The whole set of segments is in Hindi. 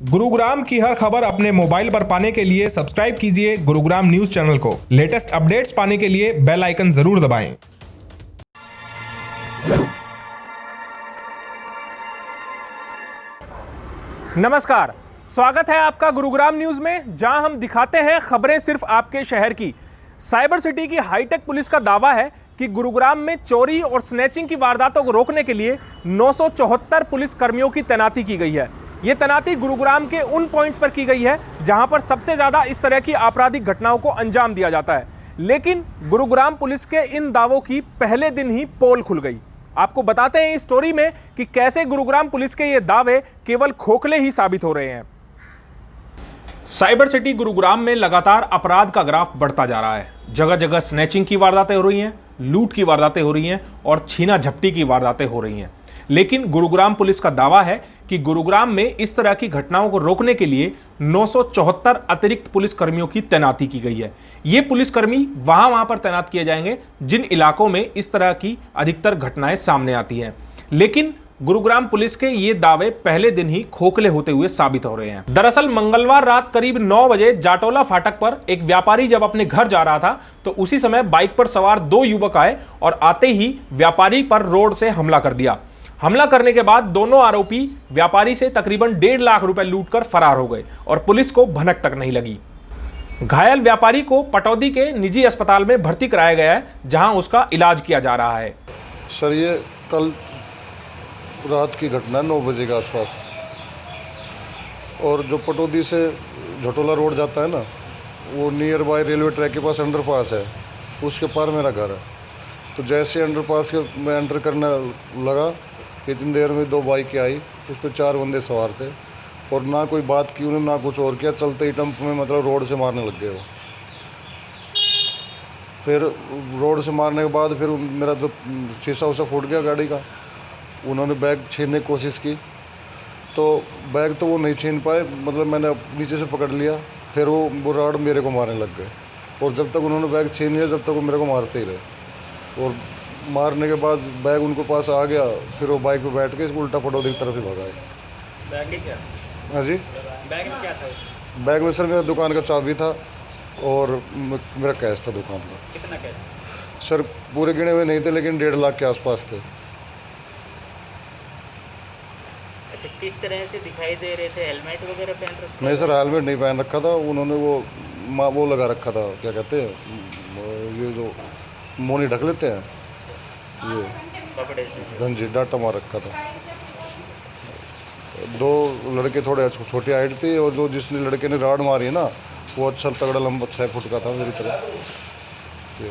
गुरुग्राम की हर खबर अपने मोबाइल पर पाने के लिए सब्सक्राइब कीजिए गुरुग्राम न्यूज चैनल को। लेटेस्ट अपडेट्स पाने के लिए बेल आइकन जरूर दबाएं। नमस्कार, स्वागत है आपका गुरुग्राम न्यूज में, जहां हम दिखाते हैं खबरें सिर्फ आपके शहर की। साइबर सिटी की हाईटेक पुलिस का दावा है कि गुरुग्राम में चोरी और स्नैचिंग की वारदातों को रोकने के लिए 974 पुलिस कर्मियों की तैनाती की गई है। ये तैनाती गुरुग्राम के उन पॉइंट्स पर की गई है जहां पर सबसे ज्यादा इस तरह की आपराधिक घटनाओं को अंजाम दिया जाता है। लेकिन गुरुग्राम पुलिस के इन दावों की पहले दिन ही पोल खुल गई। आपको बताते हैं इस स्टोरी में कि कैसे गुरुग्राम पुलिस के ये दावे केवल खोखले ही साबित हो रहे हैं। साइबर सिटी गुरुग्राम में लगातार अपराध का ग्राफ बढ़ता जा रहा है। जगह जगह स्नैचिंग की वारदातें हो रही हैं, लूट की वारदातें हो रही हैं और छीना झपटी की वारदातें हो रही हैं। लेकिन गुरुग्राम पुलिस का दावा है कि गुरुग्राम में इस तरह की घटनाओं को रोकने के लिए 974 अतिरिक्त पुलिस कर्मियों की तैनाती की गई है। ये पुलिसकर्मी वहां पर तैनात किए जाएंगे जिन इलाकों में इस तरह की अधिकतर घटनाएं सामने आती हैं। लेकिन गुरुग्राम पुलिस के ये दावे पहले दिन ही खोखले होते हुए साबित हो रहे हैं। दरअसल मंगलवार रात करीब 9 बजे जाटोला फाटक पर एक व्यापारी जब अपने घर जा रहा था तो उसी समय बाइक पर सवार 2 युवक आए और आते ही व्यापारी पर रोड से हमला कर दिया। हमला करने के बाद दोनों आरोपी व्यापारी से तकरीबन 1.5 लाख रुपए लूटकर फरार हो गए और पुलिस को भनक तक नहीं लगी। घायल व्यापारी को पटौदी के निजी अस्पताल में भर्ती कराया गया है, जहां उसका इलाज किया जा रहा है। सर, ये कल रात की घटना 9 बजे के आसपास, और जो पटौदी से झटोला रोड जाता है ना, वो नियर बाय रेलवे ट्रैक के पास अंडरपास है, उसके पार मेरा घर है। तो जैसे अंडरपास के मैं एंटर करने लगा, इतनी देर में 2 बाइकें आई, उस पर 4 बंदे सवार थे और ना कोई बात की उन्होंने, ना कुछ और किया। चलते ही टम्प में मतलब रोड से मारने लग गए वो। फिर रोड से मारने के बाद फिर मेरा जो शीशा उसा फूट गया गाड़ी का। उन्होंने बैग छीनने की कोशिश की तो बैग तो वो नहीं छीन पाए, मतलब मैंने नीचे से पकड़ लिया। फिर वो राड मेरे को मारने लग गए और जब तक उन्होंने बैग छीन लिया जब तक वो मेरे को मारते ही रहे। और मारने के बाद बैग उनको पास आ गया, फिर वो बाइक पे बैठ के उल्टा पटौदी की तरफ ही भगाए। बैग में क्या? हाँ जी, बैग में क्या था? बैग में सर मेरा दुकान का चाबी था और मेरा कैश था दुकान का। कितना कैश? सर पूरे गिने हुए नहीं थे लेकिन 1.5 लाख के आसपास थे। अच्छा, किस तरह से दिखाई दे रहे थे? हेलमेट वगैरह पहन रखा? नहीं सर, हेलमेट नहीं पहन रखा था उन्होंने। वो लगा रखा था, क्या कहते हैं ये जो मोनी ढक लेते हैं, ये कपड़े से गंजी डाटा मार रखा था। 2 लड़के थोड़े छोटी हाइट थी और जो जिसने लड़के ने राड मारी है ना, वो अच्छा तगड़ा लंबा 6 फुट का था मेरी तरह। फिर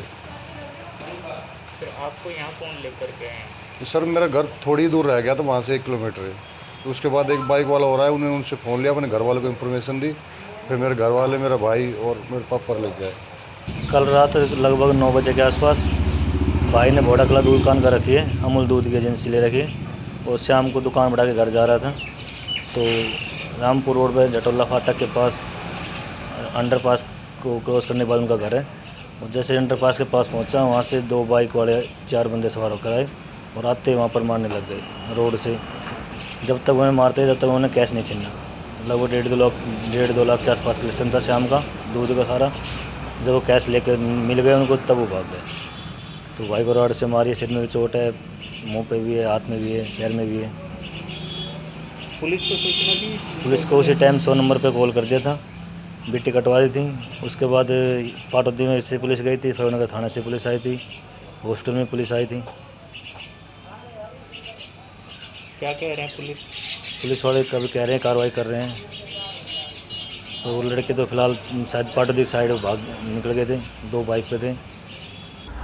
आपको यहाँ कौन लेकर के आए? सर मेरा घर थोड़ी दूर रह गया था, वहाँ से 1 किलोमीटर है। उसके बाद एक बाइक वाला हो रहा है, उन्होंने उनसे फ़ोन लिया, अपने घर वालों को इन्फॉर्मेशन दी। फिर मेरे घर वाले, मेरा भाई और मेरे पापा ले गए। कल रात लगभग 9 बजे के आसपास भाई ने भोड़कला दुकान का रखी है, अमूल दूध की एजेंसी ले रखी है, और शाम को दुकान बढ़ा के घर जा रहा था तो रामपुर रोड पे जटोला फाटक के पास अंडरपास को क्रॉस करने के बाद उनका घर है। और जैसे अंडरपास के पास पहुंचा, वहां से 2 बाइक वाले 4 बंदे सवार होकर आए और आते वहां पर मारने लग गए रोड से। जब तक उन्हें मारते जब तक उन्हें कैश नहीं छीनना। लगभग 1.5-2 लाख के आसपास कलेक्शन था शाम का दूध का सारा। जब वो कैश लेकर मिल गए उनको तब वो भाग गए। तो भाई को रॉड से मारी, सिर में भी चोट है, मुंह पे भी है, हाथ में भी है, पैर में भी है। पुलिस को सूचना दी? पुलिस को उसी टाइम 100 नंबर पे कॉल कर दिया था, बिट्टी कटवा दी थी। उसके बाद पाटौदी में से पुलिस गई थी, फिर थाने से पुलिस आई थी, हॉस्टल में पुलिस आई थी। क्या कह रहे हैं पुलिस वाले कभी कह रहे हैं कार्रवाई कर रहे हैं। तो वो लड़के तो फिलहाल शायद पाटौदी साइड भाग निकल गए थे, 2 बाइक पे थे।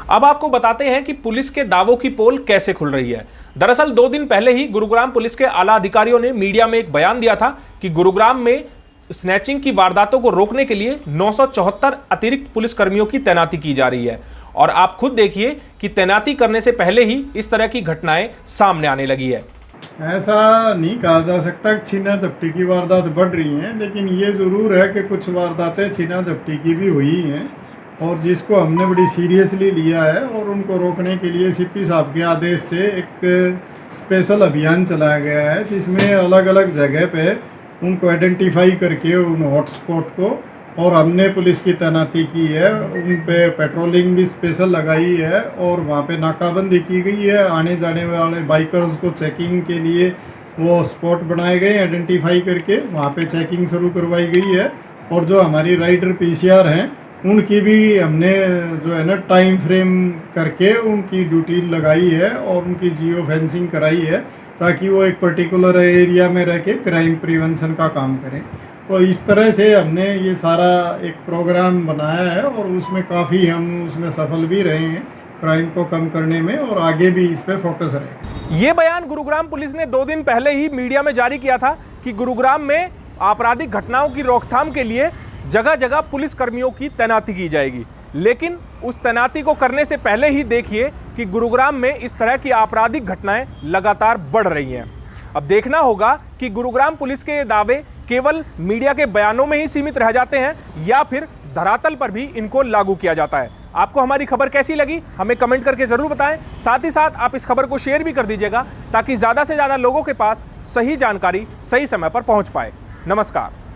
अब आपको बताते हैं कि पुलिस के दावों की पोल कैसे खुल रही है। दरअसल 2 दिन पहले ही गुरुग्राम पुलिस के आला अधिकारियों ने मीडिया में एक बयान दिया था कि गुरुग्राम में स्नैचिंग की वारदातों को रोकने के लिए 974 अतिरिक्त पुलिस कर्मियों की तैनाती की जा रही है। और आप खुद देखिए कि तैनाती करने से पहले ही इस तरह की घटनाएं सामने आने लगी है। ऐसा नहीं कहा जा सकता कि छीना झपटी की वारदात बढ़ रही हैं, लेकिन ये ज़रूर है कि कुछ वारदातें छीना झपटी की भी हुई हैं और जिसको हमने बड़ी सीरियसली लिया है। और उनको रोकने के लिए सीपी साहब के आदेश से एक स्पेशल अभियान चलाया गया है, जिसमें अलग अलग जगह पे उनको आइडेंटिफाई करके उन हॉटस्पॉट को, और हमने पुलिस की तैनाती की है, उन पे पेट्रोलिंग भी स्पेशल लगाई है और वहाँ पे नाकाबंदी की गई है। आने जाने वाले बाइकर्स को चेकिंग के लिए वो स्पॉट बनाए गए, आइडेंटिफाई करके वहाँ पे चेकिंग शुरू करवाई गई है। और जो हमारी राइडर पीसीआर हैं उनकी भी हमने जो है ना टाइम फ्रेम करके उनकी ड्यूटी लगाई है और उनकी जियो फेंसिंग कराई है, ताकि वो एक पर्टिकुलर एरिया में रह के क्राइम प्रिवेंशन का काम करें। तो इस तरह से हमने ये सारा एक प्रोग्राम बनाया है और उसमें काफ़ी हम उसमें सफल भी रहे हैं क्राइम को कम करने में, और आगे भी इस पर फोकस रहे। ये बयान गुरुग्राम पुलिस ने 2 दिन पहले ही मीडिया में जारी किया था कि गुरुग्राम में आपराधिक घटनाओं की रोकथाम के लिए जगह जगह पुलिस कर्मियों की तैनाती की जाएगी। लेकिन उस तैनाती को करने से पहले ही देखिए कि गुरुग्राम में इस तरह की आपराधिक घटनाएं लगातार बढ़ रही हैं। अब देखना होगा कि गुरुग्राम पुलिस के ये दावे केवल मीडिया के बयानों में ही सीमित रह जाते हैं या फिर धरातल पर भी इनको लागू किया जाता है। आपको हमारी खबर कैसी लगी हमें कमेंट करके जरूर बताएं। साथ ही साथ आप इस खबर को शेयर भी कर दीजिएगा ताकि ज़्यादा से ज़्यादा लोगों के पास सही जानकारी सही समय पर पहुंच पाए। नमस्कार।